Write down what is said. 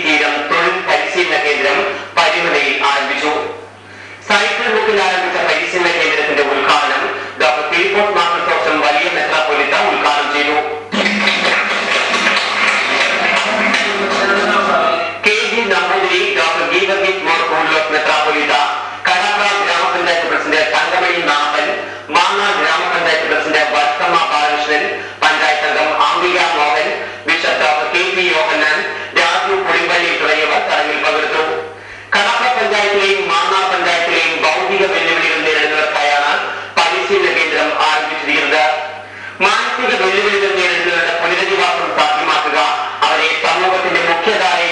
തീരം തൊഴിൽ പരിശീലന കേന്ദ്രം പരിമലയിൽ ആരംഭിച്ചു. സൈക്കിൾ ബുക്കിൽ ആരംഭിച്ച പരിശീലന കേന്ദ്രത്തിന്റെ ഉദ്ഘാടനം ഡോക്ടർ ഫിലിപ്പോസ് മാർക്കോസ് വലിയ മെത്രാപ്പൊലീത്ത ഉദ്ഘാടനം ചെയ്തു. KG നമ്പൂതിരി, ഡോക്ടർ ഗീവർഗീസ് മോർ കൂർലോസ് മെത്രാപ്പൊലീത്ത, കടപ്ര ഗ്രാമപഞ്ചായത്ത് പ്രസിഡന്റ് തങ്കമണി നാപ്പൻ, മാങ്ങാട് ഗ്രാമപഞ്ചായത്ത് പ്രസിഡന്റ് വർത്തമ്മ ബാലകൃഷ്ണൻ, പഞ്ചായത്ത് അംഗം ആംബിക മോഹൻ, ബിഷപ്പ് ഡോക്ടർ KP യോഹന്നാൻ, രാജു പുളിമ്പള്ളി തുടങ്ങിയവർ ചടങ്ങിൽ പങ്കെടുത്തു. കടപ്ര പഞ്ചായത്തിലെയും മാങ്ങാട് പഞ്ചായത്തിലെയും ഭൗതിക വെല്ലുവിളികൾ നേരിടുന്നവർക്കായാണ് പരിശീലന കേന്ദ്രം ആരംഭിച്ചിരിക്കുന്നത്. മാനസിക വെല്ലുവിളികൾ നേരിടുന്നവരുടെ പുനരധിവാസം സാധ്യമാക്കുക, അവരെ സമൂഹത്തിന്റെ മുഖ്യധാരയിൽ